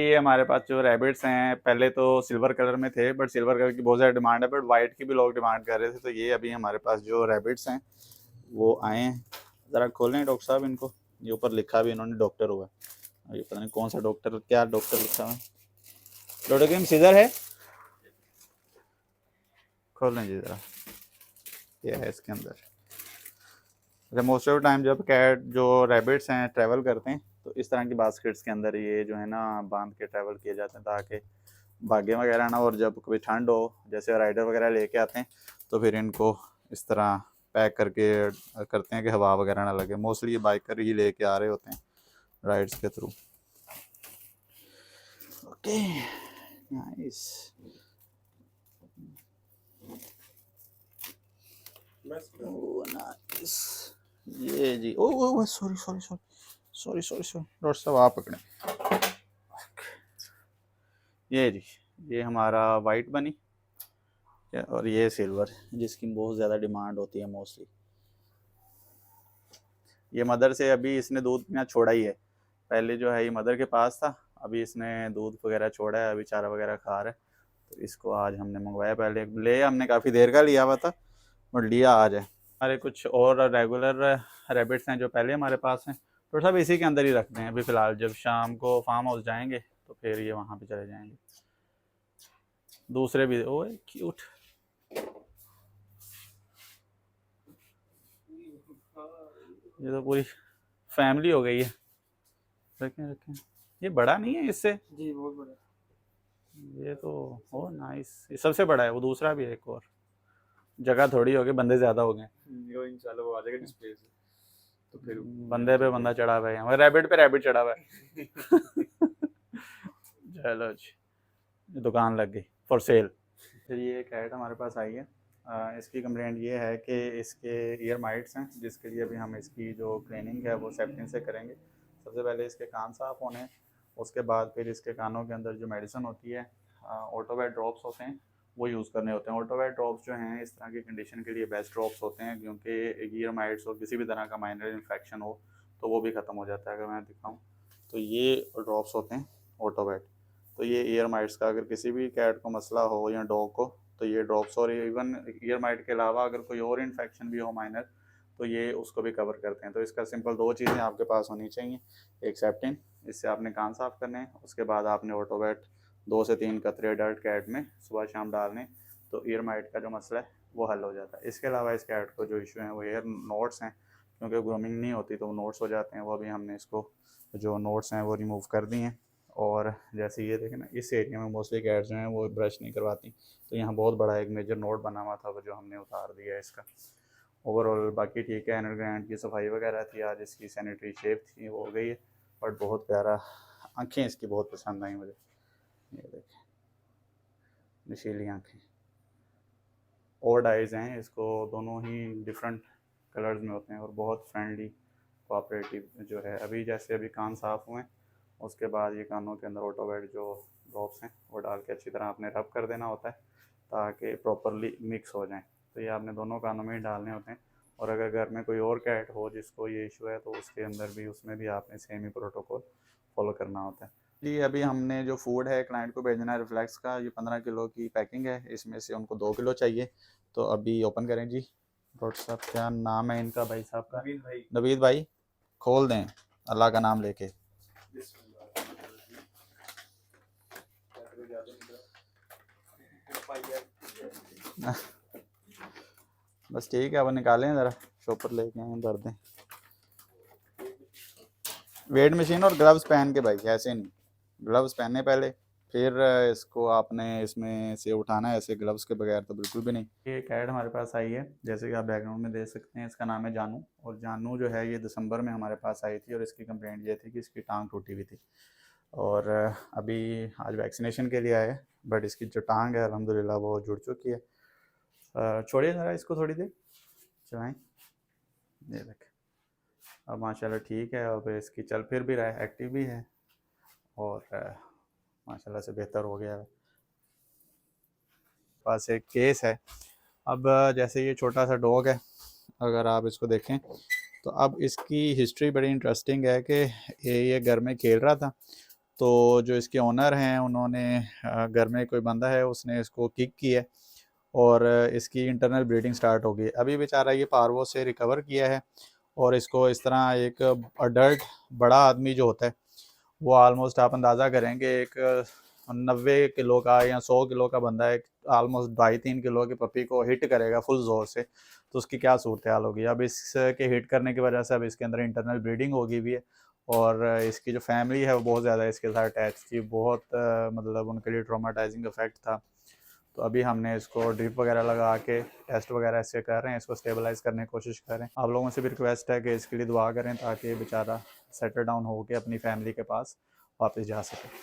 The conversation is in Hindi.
ये हमारे पास जो रैबिट्स हैं पहले तो सिल्वर कलर में थे, बट सिल्वर कलर की बहुत ज़्यादा डिमांड है, बट वाइट की भी लोग डिमांड कर रहे थे। तो ये अभी हमारे पास जो रैबिट्स हैं वो आए हैं। ज़रा खोलें डॉक्टर साहब इनको। ये ऊपर लिखा भी इन्होंने डॉक्टर हुआ है, ये पता नहीं कौन सा डॉक्टर, क्या डॉक्टर लिखा हुआ है। डॉक्टर के सीजर है, खोलें जी ज़रा। ये है इसके अंदर। अच्छा, मोस्ट ऑफ टाइम जब कैट जो रैबिट्स हैं ट्रैवल करते हैं तो इस तरह की बास्केट्स के अंदर ये जो है ना बांध के ट्रैवल किए जाते हैं, ताकि भागे वगैरह ना। और जब कभी ठंड हो, जैसे राइडर वगैरह लेके आते हैं, तो फिर इनको इस तरह पैक करके करते हैं कि हवा वगैरह ना लगे। मोस्टली ये बाइकर ही लेके आ रहे होते हैं राइड्स के थ्रू। Okay, nice. नाइस। ये जी, oh oh sorry sorry sorry sorry sorry sorry doctor साहब आप पकड़े। ये जी, ये हमारा वाइट बनी और ये सिल्वर, जिसकी बहुत ज़्यादा डिमांड होती है मोस्टली। ये मदर से अभी इसने दूध पीना छोड़ा ही है। पहले जो है ये मदर के पास था, अभी इसने दूध वगैरह छोड़ा है, अभी चारा वगैरह खा रहा है। तो इसको आज हमने मंगवाया, पहले ले हमने काफ़ी देर का लिया हुआ था, बट लिया आज है। हमारे कुछ और रेगुलर रैबिट्स हैं जो पहले हमारे पास हैं, तो सब इसी के अंदर ही रखते हैं अभी फ़िलहाल। जब शाम को फार्म हाउस जाएंगे तो फिर ये वहाँ पे चले जाएंगे। दूसरे भी, ओ क्यूट। ये तो पूरी फैमिली हो गई है। रखें रखें, ये बड़ा नहीं है इससे जी, बहुत बड़ा। ये तो, ओ नाइस, ये सबसे बड़ा है। वो दूसरा भी है एक और, जगह थोड़ी हो गई, बंदे ज़्यादा हो गए। इंशाल्लाह वो आ जाएगा डिस्प्ले से, तो फिर बंदे पे बंदा चढ़ा हुआ है, रैबिट पे रैबिट चढ़ा हुआ है। चलो जी, दुकान लग गई फॉर सेल। फिर ये कैट हमारे पास आई है। इसकी कंप्लेंट ये है कि इसके ईयर माइट्स हैं, जिसके लिए अभी हम इसकी जो क्लीनिंग है वो सेप्टिन से करेंगे। सबसे पहले इसके कान साफ़ होने, उसके बाद फिर इसके कानों के अंदर जो मेडिसिन होती है, ऑटोवेट ड्रॉप्स होते हैं, वो यूज़ करने होते हैं। ऑटोवेट ड्रॉप्स जो हैं इस तरह की कंडीशन के लिए बेस्ट ड्रॉप्स होते हैं, क्योंकि ईयर माइट्स और किसी भी तरह का माइनर इन्फेक्शन हो तो वो भी ख़त्म हो जाता है। अगर मैं दिखाऊँ तो ये ड्रॉप्स होते हैं ऑटोवेट। तो ये ईयर माइट्स का अगर किसी भी कैट को मसला हो या डॉग को, तो ये ड्रॉप्स, और इवन ईयर माइट के अलावा अगर कोई और इन्फेक्शन भी हो माइनर, तो ये उसको भी कवर करते हैं। तो इसका सिंपल दो चीज़ें आपके पास होनी चाहिए। एक सेप्टिन, इससे आपने कान साफ़ करने हैं, उसके बाद आपने ऑटोवेट 2 से 3 कतरे अडल्ट कैट में सुबह शाम डालने, तो ईयर माइट का जो मसला है वो हल हो जाता है। इसके अलावा इस कैट को जो इशू है वो एयर नोट्स हैं, क्योंकि ग्रूमिंग नहीं होती तो वो नोट्स हो जाते हैं। वो अभी हमने इसको जो नोट्स हैं वो रिमूव कर दिए हैं। और जैसे ये देखें ना, इस एरिया में मोस्टली कैट्स जो हैं वो ब्रश नहीं करवाती, तो यहाँ बहुत बड़ा एक मेजर नोट बना हुआ था वो जो हमने उतार दिया है इसका। ओवरऑल बाकी ठीक है। एनर ग्रैंड की सफाई वगैरह थी, आज इसकी सैनिटरी शेप थी, वो हो गई है। बट बहुत प्यारा, आँखें इसकी बहुत पसंद आई मुझे। ये देखें, नशीली आँखें, ओड आइज़ हैं इसको, दोनों ही डिफरेंट कलर्स में होते हैं और बहुत फ्रेंडली कोऑपरेटिव जो है। अभी जैसे अभी कान साफ़ हुए, उसके बाद ये कानों के अंदर ऑटोवेट जो ड्रॉप्स हैं वो डाल के अच्छी तरह आपने रब कर देना होता है, ताकि प्रॉपरली मिक्स हो जाएं। तो ये आपने दोनों कानों में ही डालने होते हैं। और अगर घर में कोई और कैट हो जिसको ये इशू है, तो उसके अंदर भी, उसमें भी आपने सेम ही प्रोटोकॉल फॉलो करना होता है जी। अभी हमने जो फूड है क्लाइंट को भेजना है रिफ्लेक्स का, ये 15 किलो की पैकिंग है, इसमें से उनको 2 किलो चाहिए। तो अभी ओपन करें जी। डॉक्टर साहब क्या नाम है इनका भाई साहब का? नवीद भाई, खोल दें अल्लाह का नाम लेके। बस ठीक है, अब निकालें ज़रा, शॉपर लेके आए, भर दें। वेट मशीन और ग्लव्स पहन के भाई, ऐसे नहीं, ग्लव्स पहने पहले, फिर इसको आपने इसमें से उठाना है, ऐसे ग्लव्स के बगैर तो बिल्कुल भी नहीं। ये कैट हमारे पास आई है, जैसे कि आप बैकग्राउंड में देख सकते हैं, इसका नाम है जानू। और जानू जो है ये दिसंबर में हमारे पास आई थी, और इसकी कंप्लेंट ये थी कि इसकी टांग टूटी हुई थी। और अभी आज वैक्सीनेशन के लिए आए, बट इसकी जो टांग है अल्हम्दुलिल्लाह वो जुड़ चुकी है। छोड़िए ज़रा इसको थोड़ी देर, चलाएँ। ये देखें, अब माशाल्लाह ठीक है, अब इसकी चल फिर भी रहा है, एक्टिव भी है, और माशाल्लाह से बेहतर हो गया है। पास एक केस है। अब जैसे ये छोटा सा डॉग है, अगर आप इसको देखें तो अब इसकी हिस्ट्री बड़ी इंटरेस्टिंग है कि ये घर में खेल रहा था, तो जो इसके ओनर हैं उन्होंने घर में कोई बंदा है उसने इसको किक किया और इसकी इंटरनल ब्लीडिंग स्टार्ट हो गई। अभी बेचारा ये पार्वो से रिकवर किया है और इसको इस तरह एक अडल्ट बड़ा आदमी जो होता है वो ऑलमोस्ट आप अंदाज़ा करेंगे एक 90 किलो का या 100 किलो का बंदा एक ऑलमोस्ट 2.5-3 किलो की पपी को हिट करेगा फुल जोर से, तो उसकी क्या सूरत हाल होगी। अब इसके हिट करने की वजह से अब इसके अंदर इंटरनल ब्लीडिंग होगी भी है और इसकी जो फैमिली है वो बहुत ज़्यादा इसके साथ अटैच थी, बहुत मतलब उनके लिए ट्रॉमाटाइजिंग इफेक्ट था। तो अभी हमने इसको ड्रिप वगैरह लगा के टेस्ट वगैरह ऐसे कर रहे हैं, इसको स्टेबलाइज करने की कोशिश कर रहे हैं। आप लोगों से भी रिक्वेस्ट है कि इसके लिए दुआ करें ताकि बेचारा सेटल डाउन हो के अपनी फैमिली के पास वापस जा सके।